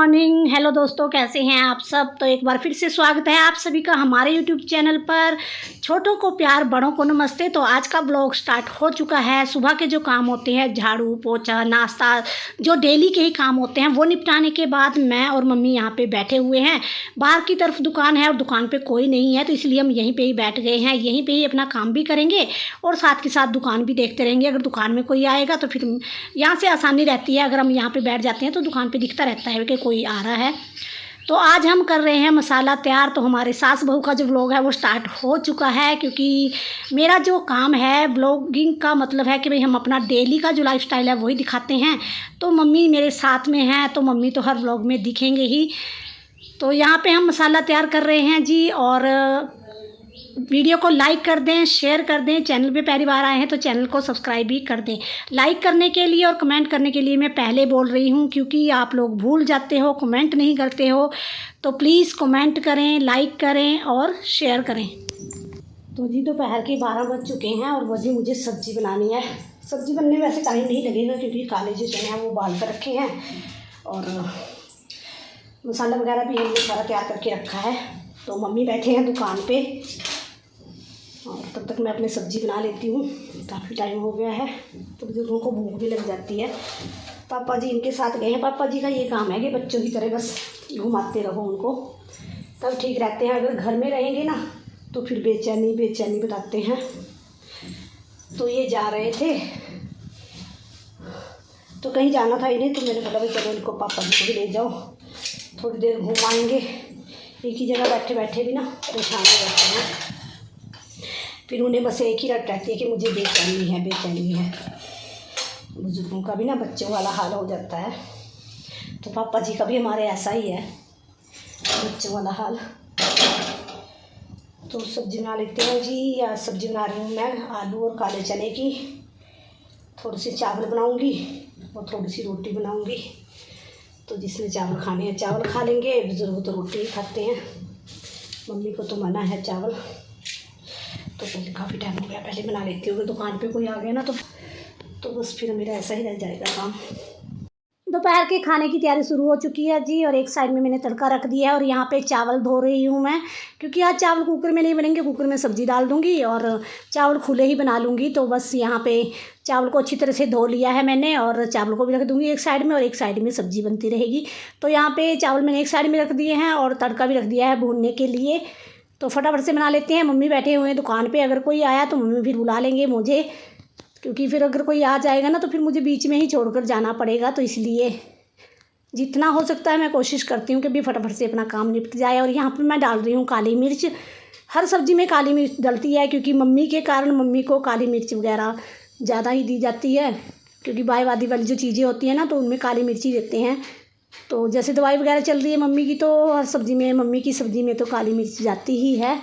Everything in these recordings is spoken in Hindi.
मॉर्निंग। हेलो दोस्तों, कैसे हैं आप सब। तो एक बार फिर से स्वागत है आप सभी का हमारे यूट्यूब चैनल पर। छोटों को प्यार, बड़ों को नमस्ते। तो आज का ब्लॉग स्टार्ट हो चुका है। सुबह के जो काम होते हैं, झाड़ू पोछा नाश्ता, जो डेली के ही काम होते हैं, वो निपटाने के बाद मैं और मम्मी यहाँ पे बैठे हुए हैं। बाहर की तरफ दुकान है और दुकान पर कोई नहीं है, तो इसलिए हम यहीं पर ही बैठ गए हैं। यहीं पर ही अपना काम भी करेंगे और साथ के साथ दुकान भी देखते रहेंगे। अगर दुकान में कोई आएगा तो फिर यहाँ से आसानी रहती है। अगर हम यहाँ पे बैठ जाते हैं तो दुकान पे दिखता रहता है कि कोई आ रहा है। तो आज हम कर रहे हैं मसाला तैयार। तो हमारे सास बहू का जो व्लॉग है वो स्टार्ट हो चुका है, क्योंकि मेरा जो काम है व्लॉगिंग का मतलब है कि भाई हम अपना डेली का जो लाइफस्टाइल है वही दिखाते हैं। तो मम्मी मेरे साथ में हैं, तो मम्मी तो हर व्लॉग में दिखेंगे ही। तो यहाँ पे हम मसाला तैयार कर रहे हैं जी। और वीडियो को लाइक कर दें, शेयर कर दें। चैनल पे पहली बार आए हैं तो चैनल को सब्सक्राइब भी कर दें। लाइक करने के लिए और कमेंट करने के लिए मैं पहले बोल रही हूँ, क्योंकि आप लोग भूल जाते हो, कमेंट नहीं करते हो। तो प्लीज़ कमेंट करें, लाइक करें और शेयर करें। तो जी दोपहर के 12 बज चुके हैं और वही मुझे सब्ज़ी बनानी है। सब्ज़ी बनने में वैसे टाइम नहीं लगेगा, क्योंकि काले जो चने हैं वो उबाल कर रखे हैं और मसाला वगैरह भी हमने सारा तैयार करके रखा है। तो मम्मी बैठे हैं दुकान पे और तब तक मैं अपनी सब्ज़ी बना लेती हूँ। काफ़ी टाइम हो गया है, तो बुजुर्गों को भूख भी लग जाती है। पापा जी इनके साथ गए हैं। पापा जी का ये काम है कि बच्चों की तरह बस घुमाते रहो उनको, तब ठीक रहते हैं। अगर घर में रहेंगे ना तो फिर बेचैनी बेचैनी बताते हैं। तो ये जा रहे थे, तो कहीं जाना था इन्हें, तो मैंने बोला भाई चलो इनको पापा जी को भी ले जाओ, थोड़ी देर घुमाएंगे। एक ही जगह बैठे बैठे भी ना परेशान हो जाते हैं। फिर उन्हें बस एक ही रट रहती है कि मुझे बेचैनी है बेचैनी है। बुजुर्गों का भी ना बच्चों वाला हाल हो जाता है। तो पापा जी का भी हमारे ऐसा ही है, बच्चों वाला हाल। तो सब्ज़ी बना लेते हैं जी। या सब्ज़ी बना रही हूँ मैं आलू और काले चने की। थोड़ी सी चावल बनाऊँगी और थोड़ी सी रोटी बनाऊँगी। तो जिसने चावल खाने हैं चावल खा लेंगे, बुजुर्ग तो रोटी ही खाते हैं। मम्मी को तो मना है चावल। तो पहले काफ़ी टाइम हो गया, पहले बना लेती हूँ। अगर दुकान पे कोई आ गया ना तो बस फिर मेरा ऐसा ही रह जाएगा काम। दोपहर के खाने की तैयारी शुरू हो चुकी है जी। और एक साइड में मैंने तड़का रख दिया है और यहाँ पे चावल धो रही हूँ मैं, क्योंकि आज चावल कुकर में नहीं बनेंगे। कुकर में सब्ज़ी डाल दूँगी और चावल खुले ही बना लूँगी। तो बस यहाँ पे चावल को अच्छी तरह से धो लिया है मैंने और चावल को भी रख दूँगी एक साइड में, और एक साइड में सब्ज़ी बनती रहेगी। तो यहाँ पे चावल मैंने एक साइड में रख दिए हैं और तड़का भी रख दिया है भूनने के लिए। तो फटाफट से बना लेते हैं। मम्मी बैठे हुए हैं दुकान पे। अगर कोई आया तो मम्मी फिर बुला लेंगे मुझे, क्योंकि फिर अगर कोई आ जाएगा ना तो फिर मुझे बीच में ही छोड़कर जाना पड़ेगा। तो इसलिए जितना हो सकता है मैं कोशिश करती हूँ कि भी फटाफट से अपना काम निपट जाए। और यहाँ पे मैं डाल रही हूँ काली मिर्च। हर सब्ज़ी में काली मिर्च डलती है, क्योंकि मम्मी के कारण मम्मी को काली मिर्च वगैरह ज़्यादा ही दी जाती है। क्योंकि बाईवादी वाली जो चीज़ें होती हैं ना, तो उनमें काली मिर्च ही देते हैं। तो जैसे दवाई वगैरह चल रही है मम्मी की, तो हर सब्ज़ी में, मम्मी की सब्ज़ी में तो काली मिर्च जाती ही है।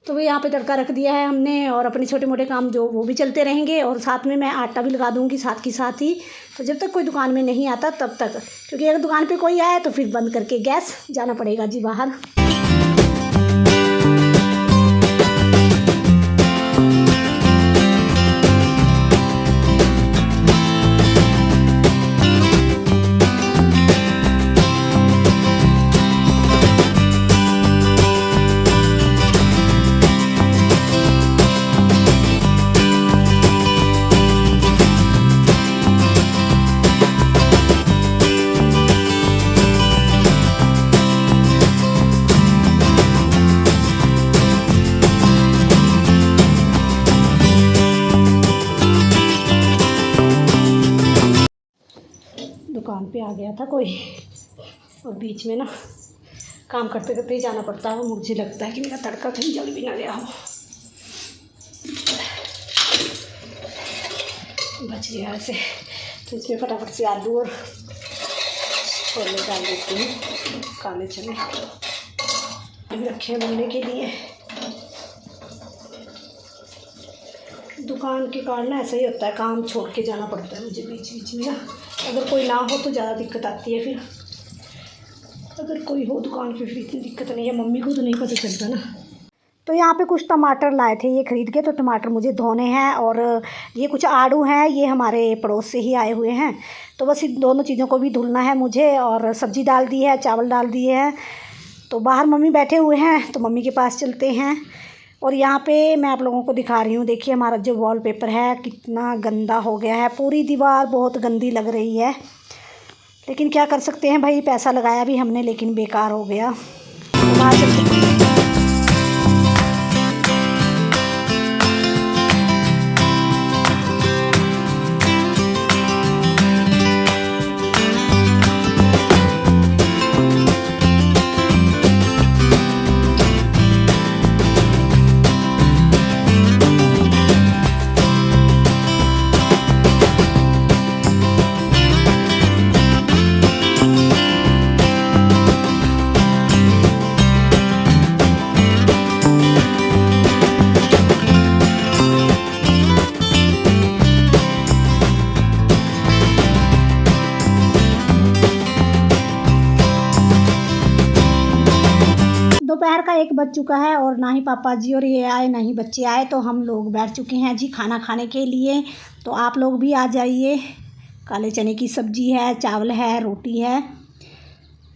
तो वो यहाँ पे तड़का रख दिया है हमने और अपने छोटे मोटे काम जो वो भी चलते रहेंगे। और साथ में मैं आटा भी लगा दूँगी साथ की साथ ही। तो जब तक कोई दुकान में नहीं आता तब तक, क्योंकि अगर दुकान पे कोई आए तो फिर बंद करके गैस जाना पड़ेगा जी बाहर। दुकान पे आ गया था कोई और बीच में ना काम करते करते ही जाना पड़ता है। मुझे लगता है कि मेरा तड़का कहीं जल भी ना गया हो। बच गया ऐसे। तो इसमें फटाफट से आलू और छोले डाल देती हूँ। काले चने अभी रखे हैं बनने के लिए। दुकान के कारण ऐसा ही होता है, काम छोड़ के जाना पड़ता है मुझे बीच बीच में ना। अगर कोई ना हो तो ज़्यादा दिक्कत आती है। फिर अगर कोई हो दुकान पे फिर इतनी दिक्कत नहीं है। मम्मी को तो नहीं पता चलता ना। तो यहाँ पे कुछ टमाटर लाए थे ये ख़रीद के, तो टमाटर मुझे धोने हैं। और ये कुछ आड़ू हैं, ये हमारे पड़ोस से ही आए हुए हैं। तो बस इन दोनों चीज़ों को भी धुलना है मुझे। और सब्ज़ी डाल दी है, चावल डाल दिए हैं। तो बाहर मम्मी बैठे हुए हैं, तो मम्मी के पास चलते हैं। और यहाँ पे मैं आप लोगों को दिखा रही हूँ, देखिए हमारा जो वॉलपेपर है कितना गंदा हो गया है। पूरी दीवार बहुत गंदी लग रही है, लेकिन क्या कर सकते हैं भाई, पैसा लगाया भी हमने लेकिन बेकार हो गया। तो बाहर चलते हैं। दोपहर का 1 बज चुका है और ना ही पापा जी और ये आए ना ही बच्चे आए, तो हम लोग बैठ चुके हैं जी खाना खाने के लिए। तो आप लोग भी आ जाइए। काले चने की सब्ज़ी है, चावल है, रोटी है,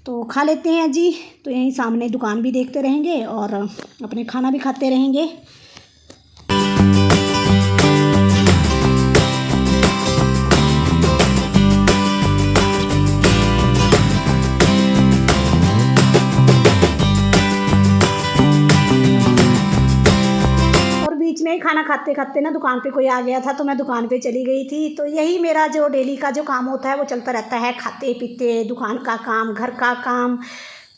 तो खा लेते हैं जी। तो यहीं सामने दुकान भी देखते रहेंगे और अपने खाना भी खाते रहेंगे। बीच में ही खाना खाते खाते ना दुकान पे कोई आ गया था, तो मैं दुकान पे चली गई थी। तो यही मेरा जो डेली का जो काम होता है वो चलता रहता है, खाते पीते, दुकान का काम, घर का काम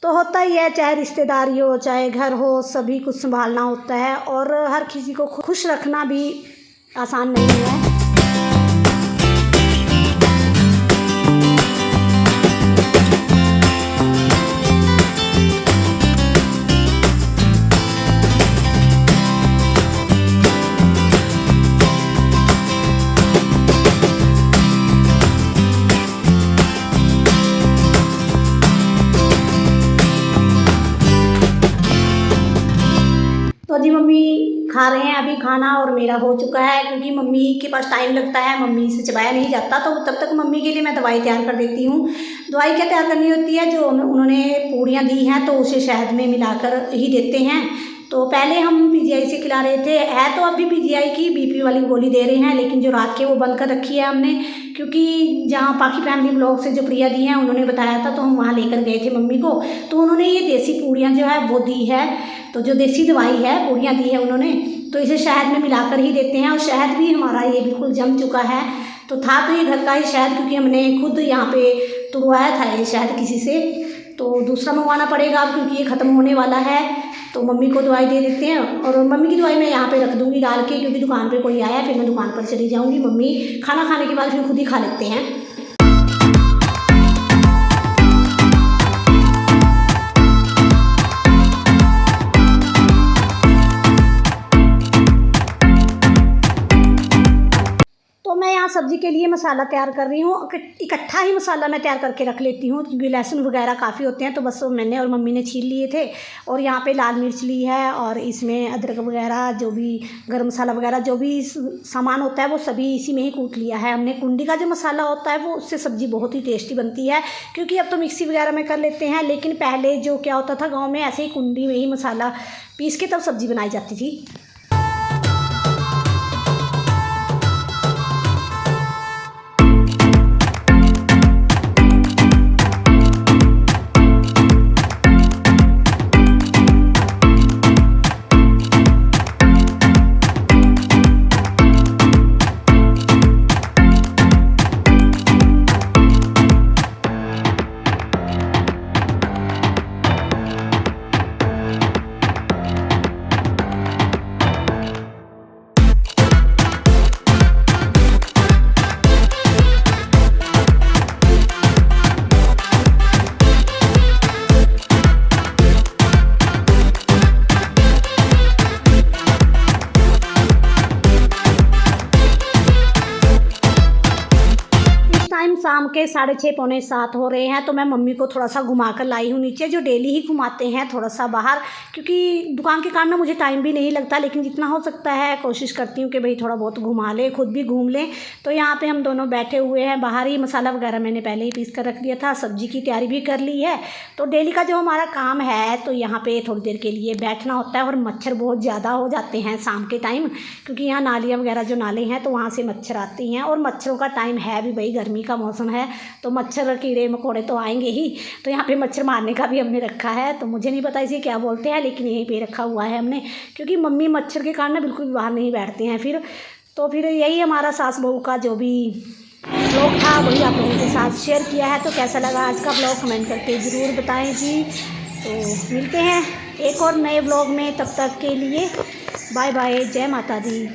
तो होता ही है। चाहे रिश्तेदारी हो, चाहे घर हो, सभी कुछ संभालना होता है। और हर किसी को खुश रखना भी आसान नहीं है। तो जी मम्मी खा रहे हैं अभी खाना और मेरा हो चुका है, क्योंकि मम्मी के पास टाइम लगता है, मम्मी से चबाया नहीं जाता। तो तब तक मम्मी के लिए मैं दवाई तैयार कर देती हूँ। दवाई क्या तैयार करनी होती है, जो उन्होंने पूड़ियाँ दी हैं तो उसे शहद में मिलाकर ही देते हैं। तो पहले हम पीजीआई से खिला रहे थे, है तो अभी पीजीआई की बीपी वाली गोली दे रहे हैं, लेकिन जो रात के वो बंद कर रखी है हमने, क्योंकि जहाँ पाखी फैमिली ब्लॉग से जो प्रिया दी हैं उन्होंने बताया था, तो हम वहाँ लेकर गए थे मम्मी को। तो उन्होंने ये देसी पूड़ियाँ जो है वो दी है, तो जो देसी दवाई है पूड़ियाँ दी है उन्होंने, तो इसे शहद में मिलाकर ही देते हैं। और शहद भी हमारा ये बिल्कुल जम चुका है। तो था तो ये घर का ही शहद, क्योंकि हमने खुद यहाँ पे तुड़वाया था ये शहद किसी से, तो दूसरा मंगवाना पड़ेगा अब, क्योंकि ये ख़त्म होने वाला है। तो मम्मी को दवाई दे देते हैं, और मम्मी की दवाई मैं यहाँ पे रख दूँगी डाल के, क्योंकि दुकान पे कोई आया फिर मैं दुकान पर चली जाऊँगी। मम्मी खाना खाने के बाद फिर खुद ही खा लेते हैं। सब्ज़ी के लिए मसाला तैयार कर रही हूँ। इकट्ठा ही मसाला मैं तैयार करके रख लेती हूँ, क्योंकि लहसुन वगैरह काफ़ी होते हैं, तो बस मैंने और मम्मी ने छील लिए थे। और यहाँ पे लाल मिर्च ली है, और इसमें अदरक वगैरह, जो भी गरम मसाला वगैरह जो भी सामान होता है वो सभी इसी में ही कूट लिया है हमने। कुंडी का जो मसाला होता है वो, उससे सब्ज़ी बहुत ही टेस्टी बनती है, क्योंकि अब तो मिक्सी वगैरह में कर लेते हैं, लेकिन पहले जो क्या होता था गाँव में, ऐसे ही कुंडी में ही मसाला पीस के तब सब्ज़ी बनाई जाती थी। के 6:30 पौने 7 हो रहे हैं। तो मैं मम्मी को थोड़ा सा घुमा कर लाई हूँ नीचे, जो डेली ही घुमाते हैं थोड़ा सा बाहर, क्योंकि दुकान के काम में मुझे टाइम भी नहीं लगता, लेकिन जितना हो सकता है कोशिश करती हूँ कि भाई थोड़ा बहुत घुमा लें, खुद भी घूम लें। तो यहाँ पे हम दोनों बैठे हुए हैं बाहर ही। मसाला वगैरह मैंने पहले ही पीस कर रख दिया था, सब्जी की तैयारी भी कर ली है। तो डेली का जो हमारा काम है, तो यहाँ पे थोड़ी देर के लिए बैठना होता है। और मच्छर बहुत ज़्यादा हो जाते हैं शाम के टाइम, क्योंकि यहाँ नालियाँ वगैरह जो नाले हैं तो वहाँ से मच्छर आती हैं। और मच्छरों का टाइम है भी भाई, गर्मी का मौसम है, तो मच्छर कीड़े मकोड़े तो आएंगे ही। तो यहाँ पे मच्छर मारने का भी हमने रखा है, तो मुझे नहीं पता इसे क्या बोलते हैं, लेकिन यहीं पे रखा हुआ है हमने, क्योंकि मम्मी मच्छर के कारण ना बिल्कुल भी बाहर नहीं बैठते हैं फिर। तो फिर यही हमारा सास बहू का जो भी ब्लॉग था वही आप लोगों के साथ शेयर किया है। तो कैसा लगा आज का ब्लॉग कमेंट करके ज़रूर बताएं जी। तो मिलते हैं एक और नए ब्लॉग में, तब तक के लिए बाय बाय, जय माता दी।